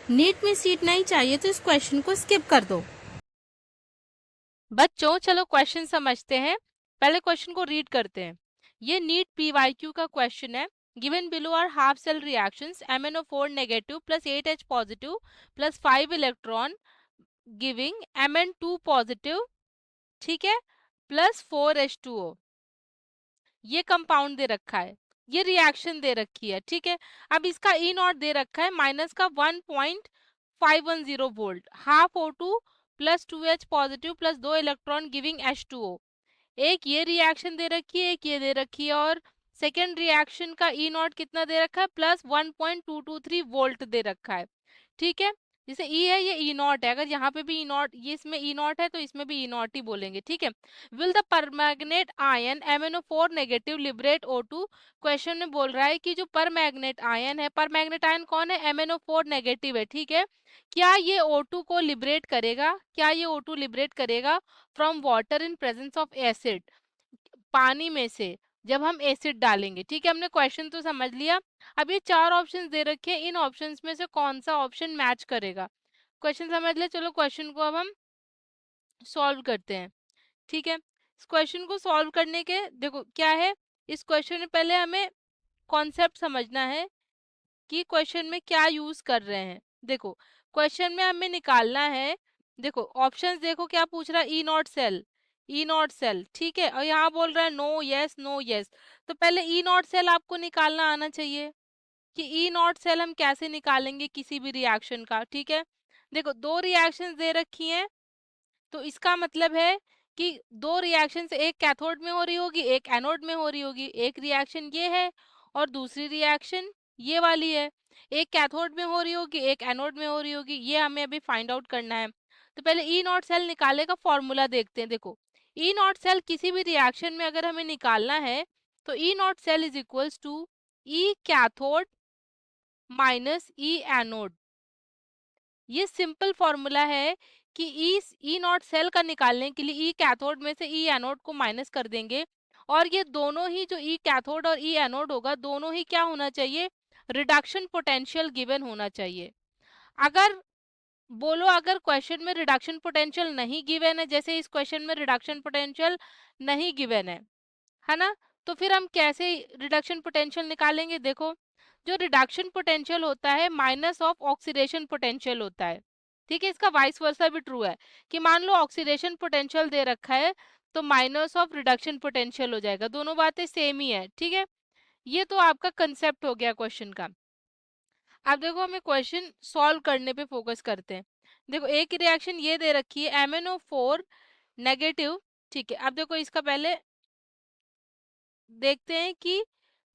NEET में seat नहीं चाहिए तो इस क्वेश्चन को स्किप कर दो। बच्चों चलो क्वेश्चन समझते हैं, पहले क्वेश्चन को रीड करते हैं। ये नीट पीवाईक्यू का क्वेश्चन है। Given below are half cell reactions MnO4 negative plus 8H positive plus 5 electron giving Mn2 positive, ठीक है, प्लस 4H2O। ये कंपाउंड दे रखा है, ये रिएक्शन दे रखी है, ठीक है। अब इसका ई नॉट दे रखा है माइनस का 1.510 volt, half O2 plus 2H positive plus 2 electron giving H2O। एक ये रिएक्शन दे रखी है, एक ये दे रखी है, और सेकेंड रिएक्शन का ई नॉट कितना दे रखा है, प्लस 1.223 वोल्ट दे रखा है, ठीक है। जैसे ई है, ये ई नॉट है, अगर यहाँ पे भी ई नॉट, ये इसमें ई नॉट है तो इसमें भी ई नॉट ही बोलेंगे, ठीक है। Will the परमैग्नेट ion MnO4 negative liberate O2। Question में बोल रहा है कि जो परमैग्नेट आयन है, परमैग्नेट आयन कौन है, MnO4 नेगेटिव है, ठीक है। क्या ये O2 को लिबरेट करेगा, क्या ये O2 लिबरेट करेगा from water in presence of acid, पानी में से जब हम एसिड डालेंगे, ठीक है। हमने क्वेश्चन तो समझ लिया। अब ये चार ऑप्शंस दे रखे हैं, इन ऑप्शंस में से कौन सा ऑप्शन मैच करेगा, क्वेश्चन समझ ले। चलो क्वेश्चन को अब हम सॉल्व करते हैं, ठीक है। इस क्वेश्चन को सॉल्व करने के देखो क्या है, इस क्वेश्चन में पहले हमें कॉन्सेप्ट समझना है कि क्वेश्चन में क्या यूज कर रहे हैं। देखो क्वेश्चन में हमें निकालना है, देखो ऑप्शंस देखो क्या पूछ रहा है, E nought cell, E nought cell, ठीक है, और यहाँ बोल रहा है नो यस नो यस। तो पहले ई नॉट सेल आपको निकालना आना चाहिए कि ई नॉट सेल हम कैसे निकालेंगे किसी भी रिएक्शन का, ठीक है। देखो दो रिएक्शंस दे रखी हैं, तो इसका मतलब है कि दो रिएक्शन एक कैथोड में हो रही होगी, एक एनोड में हो रही होगी। एक रिएक्शन ये है और दूसरी रिएक्शन ये वाली है, एक कैथोड में हो रही होगी, एक एनोड में हो रही होगी, ये हमें अभी फाइंड आउट करना है। तो पहले ई नॉट सेल निकालने का फॉर्मूला देखते हैं। देखो ई नॉट सेल किसी भी रिएक्शन में अगर हमें निकालना है तो E nought cell is equals to E cathode minus E anode. ये सिंपल फॉर्मूला है कि ई नॉट सेल का निकालने के लिए ई कैथोड में से ई एनोड को माइनस कर देंगे, और ये दोनों ही जो ई कैथोड और ई एनोड होगा, दोनों ही क्या होना चाहिए, रिडक्शन पोटेंशियल गिवन होना चाहिए। अगर बोलो अगर क्वेश्चन में रिडक्शन पोटेंशियल नहीं गिवन है, जैसे इस क्वेश्चन में रिडक्शन पोटेंशियल नहीं गिवन है ना, तो फिर हम कैसे रिडक्शन पोटेंशियल निकालेंगे। देखो जो रिडक्शन पोटेंशियल होता है माइनस ऑफ ऑक्सीडेशन पोटेंशियल होता है, ठीक है। इसका वाइस वर्सा भी ट्रू है कि मान लो ऑक्सीडेशन पोटेंशियल दे रखा है तो माइनस ऑफ रिडक्शन पोटेंशियल हो जाएगा, दोनों बातें सेम ही है, ठीक है। ये तो आपका कंसेप्ट हो गया क्वेश्चन का। अब देखो हमें क्वेश्चन सॉल्व करने पे फोकस करते हैं। देखो एक रिएक्शन ये दे रखी है MnO4 नेगेटिव, ठीक है। अब देखो इसका पहले देखते हैं कि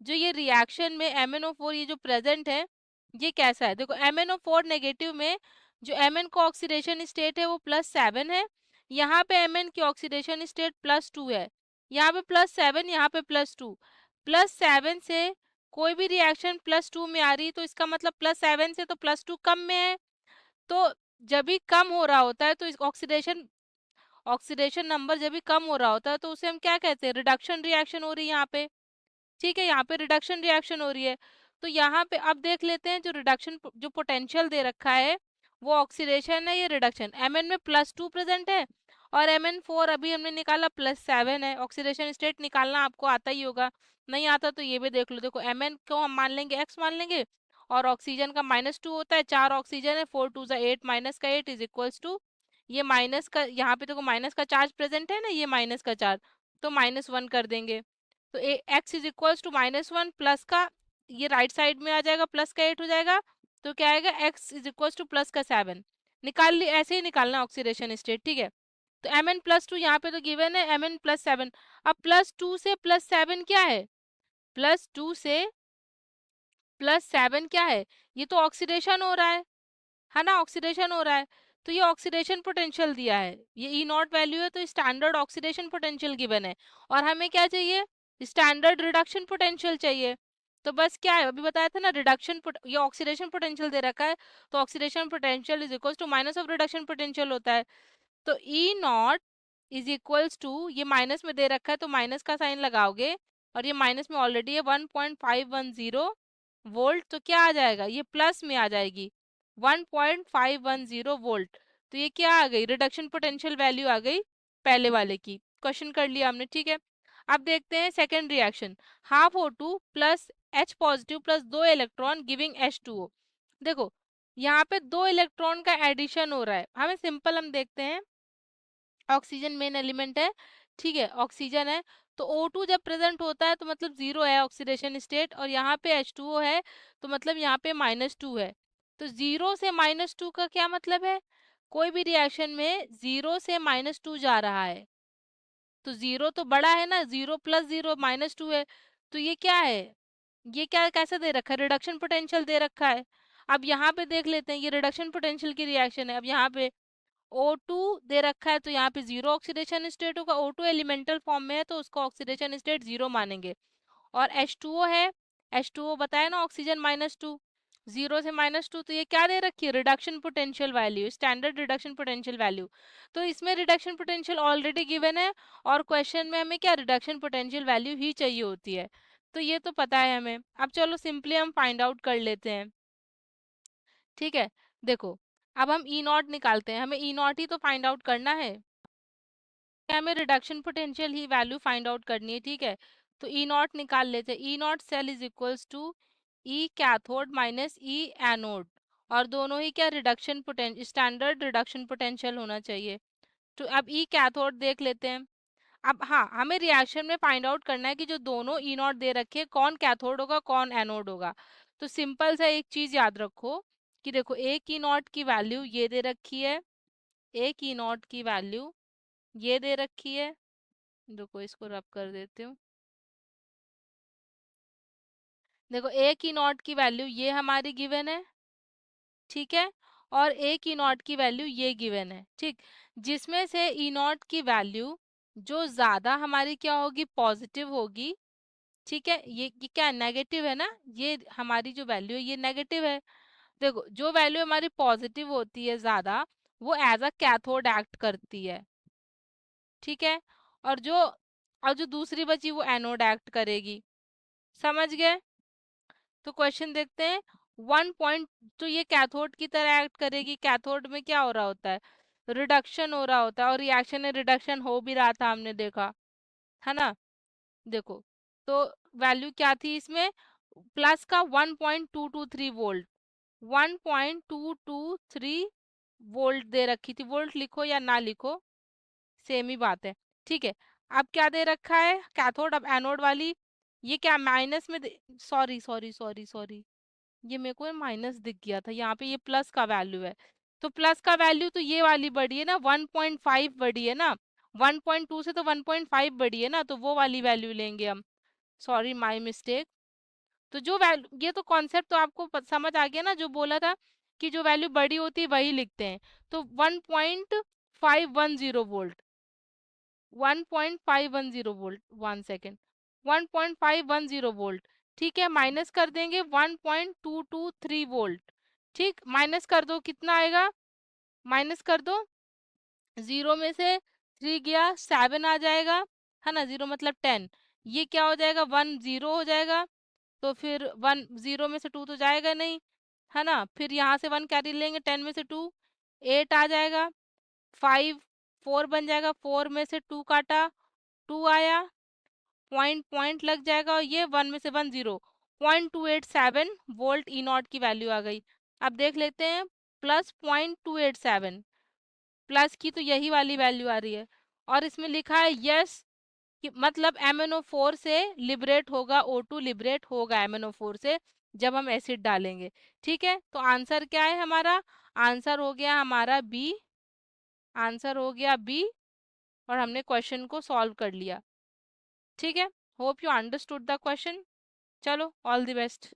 जो ये रिएक्शन में MnO4 ये जो प्रेजेंट है ये कैसा है। देखो MnO4 नेगेटिव में जो Mn का ऑक्सीडेशन स्टेट है वो +7 है, यहाँ पे Mn की ऑक्सीडेशन स्टेट +2 है, यहाँ पे +7, यहाँ पे +2। +7 से कोई भी रिएक्शन +2 में आ रही तो इसका मतलब +7 से तो +2 कम में है। तो जब भी कम हो रहा होता है तो इस ऑक्सीडेशन ऑक्सीडेशन नंबर जब भी कम हो रहा होता है तो उसे हम क्या कहते हैं, रिडक्शन रिएक्शन हो रही है यहाँ पे, ठीक है। यहाँ पे रिडक्शन रिएक्शन हो रही है। तो यहाँ पे अब देख लेते हैं जो रिडक्शन जो पोटेंशियल दे रखा है वो ऑक्सीडेशन है, ये रिडक्शन। Mn में +2 प्रेजेंट है और Mn4 अभी हमने निकाला +7 है। ऑक्सीडेशन स्टेट निकालना आपको आता ही होगा, नहीं आता तो ये भी देख लो। देखो Mn को हम मान लेंगे x मान लेंगे, और ऑक्सीजन का -2 होता है, 4 ऑक्सीजन है, 4 2 8, माइनस का 8 इज इक्वल्स टू, ये माइनस का यहाँ पे देखो माइनस का चार्ज प्रेजेंट है ना, ये माइनस का चार्ज, तो -1 कर देंगे। तो x is equals to -1 plus का, ये राइट साइड में आ जाएगा, प्लस का 8 हो जाएगा, तो क्या आएगा, x is equals two plus का 7। निकाल ली, ऐसे ही निकालना ऑक्सीडेशन स्टेट, ठीक है। तो Mn+2 यहाँ पे तो गिवन है Mn+7। अब +2 से +7 क्या है, +2 से +7 क्या है, ये तो ऑक्सीडेशन हो रहा है ना, ऑक्सीडेशन हो रहा है। तो ये ऑक्सीडेशन पोटेंशियल दिया है, ये ई नॉट वैल्यू है तो स्टैंडर्ड ऑक्सीडेशन पोटेंशियल गिवन है, और हमें क्या चाहिए, स्टैंडर्ड रिडक्शन पोटेंशियल चाहिए। तो बस क्या है, अभी बताया था ना, ये ऑक्सीडेशन पोटेंशियल दे रखा है तो oxidation potential is equals to minus of reduction potential होता है। तो E naught is equals to, ये माइनस में दे रखा है तो माइनस का साइन लगाओगे, और ये माइनस में ऑलरेडी है 1.510 वोल्ट, तो क्या आ जाएगा, ये प्लस में आ जाएगी 1.510 वोल्ट। तो ये क्या आ गई, रिडक्शन पोटेंशियल वैल्यू आ गई पहले वाले की। क्वेश्चन कर लिया हमने, ठीक है। अब देखते हैं second reaction, half O2 plus H positive plus 2 electron giving H2O। देखो यहाँ पे 2 इलेक्ट्रॉन का एडिशन हो रहा है, हमें सिंपल हम देखते हैं, ऑक्सीजन मेन एलिमेंट है, ठीक है, ऑक्सीजन है, तो O2 जब प्रेजेंट होता है तो मतलब 0 है ऑक्सीडेशन स्टेट, और यहाँ पे H2O है तो मतलब यहाँ पे -2 है। तो 0 से -2 का क्या मतलब है, कोई भी रिएक्शन में 0 से -2 जा रहा है, तो 0 तो बड़ा है ना, 0 + 0 -2 है, तो ये क्या है, ये क्या कैसे दे रखा है, रिडक्शन पोटेंशियल दे रखा है। अब यहाँ पे देख लेते हैं, ये रिडक्शन पोटेंशियल की रिएक्शन है। अब यहाँ पे O2 दे रखा है तो यहाँ पे 0 ऑक्सीडेशन स्टेट होगा, O2 एलिमेंटल फॉर्म में है तो उसका ऑक्सीडेशन स्टेट 0 मानेंगे। और H2O है, H2O बताया ना ऑक्सीजन -2, 0 से -2, तो ये क्या दे रखी है, reduction potential value, standard reduction potential value. तो इसमें रिडक्शन पोटेंशियल ऑलरेडी गिवन है, और क्वेश्चन में हमें क्या रिडक्शन पोटेंशियल वैल्यू ही चाहिए होती है, तो ये तो पता है हमें। अब चलो सिंपली हम फाइंड आउट कर लेते हैं, ठीक है। देखो अब हम E0 निकालते हैं, हमें E0 ही तो फाइंड आउट करना है, हमें रिडक्शन पोटेंशियल ही वैल्यू फाइंड आउट करनी है, ठीक है। तो E0 निकाल लेते हैं, E0 cell is equals to E cathode minus E anode, और दोनों ही क्या reduction potential, standard reduction potential होना चाहिए। तो अब E कैथोड देख लेते हैं। अब हाँ, हमें रिएक्शन में फाइंड आउट करना है कि जो दोनों E0 दे रखे हैं, कौन कैथोड होगा कौन एनोड होगा। तो सिंपल सा एक चीज याद रखो कि देखो एक E0 की वैल्यू ये दे रखी है, एक E0 की वैल्यू ये दे रखी है, देखो इसको रब कर देती हूँ। देखो एक E0 की वैल्यू ये हमारी गिवन है, ठीक है, और एक E0 की वैल्यू ये गिवन है, ठीक। जिसमें से E0 की वैल्यू जो ज्यादा हमारी क्या होगी, पॉजिटिव होगी, ठीक है। ये क्या नेगेटिव है ना, ये हमारी जो वैल्यू है ये नेगेटिव है। देखो जो वैल्यू हमारी पॉजिटिव होती है ज्यादा, वो एज अ कैथोड एक्ट करती है, ठीक है। और जो दूसरी बची वो एनोड एक्ट करेगी, समझ गए। तो क्वेश्चन देखते हैं, 1 पॉइंट, तो ये कैथोड की तरह एक्ट करेगी, कैथोड में क्या हो रहा होता है, रिडक्शन हो रहा होता है, और रिएक्शन में रिडक्शन हो भी रहा था, हमने देखा है ना। देखो तो वैल्यू क्या थी इसमें, प्लस का 1.223 वोल्ट, 1.223 वोल्ट दे रखी थी, वोल्ट लिखो या ना लिखो सेम ही बात है, ठीक है। अब क्या दे रखा है कैथोड, अब एनोड वाली ये क्या माइनस में, सॉरी सॉरी सॉरी सॉरी, ये मेरे को माइनस दिख गया था, यहाँ पे ये प्लस का वैल्यू है, तो प्लस का वैल्यू तो ये वाली बढ़ी है ना, 1.5 बढ़ी है ना, 1.2 से तो 1.5 बढ़ी है ना, तो वो वाली वैल्यू लेंगे हम, सॉरी माय मिस्टेक। तो जो वैल्यू, ये तो कॉन्सेप्ट तो आपको समझ आ गया ना, जो बोला था कि जो वैल्यू बड़ी होती है वही लिखते हैं। तो 1.510 वोल्ट, 1.510 वोल्ट, 1 सेकेंड, 1.510 वोल्ट, ठीक है, माइनस कर देंगे 1.223 वोल्ट, ठीक, माइनस कर दो कितना आएगा, माइनस कर दो, 0 में से 3 गया 7 आ जाएगा, है ना, 0 मतलब 10, ये क्या हो जाएगा 1 0 हो जाएगा, तो फिर 1 0 में से 2 तो जाएगा नहीं, है ना, फिर यहाँ से 1 कैरी लेंगे, 10 में से 2 8 आ जाएगा, 5 4 बन जाएगा, 4 में से 2 काटा 2 आया, पॉइंट पॉइंट लग जाएगा, और ये 1 में से 1 0, 0.287 वोल्ट E0 की वैल्यू आ गई। अब देख लेते हैं, प्लस 0.287, प्लस की तो यही वाली वैल्यू आ रही है, और इसमें लिखा है यस, कि मतलब MnO4 से लिबरेट होगा, O2 लिबरेट होगा MnO4 से जब हम एसिड डालेंगे, ठीक है। तो आंसर क्या है हमारा, आंसर हो गया हमारा बी, आंसर हो गया बी, और हमने क्वेश्चन को सॉल्व कर लिया, ठीक है। Hope you understood the question, चलो ऑल द बेस्ट।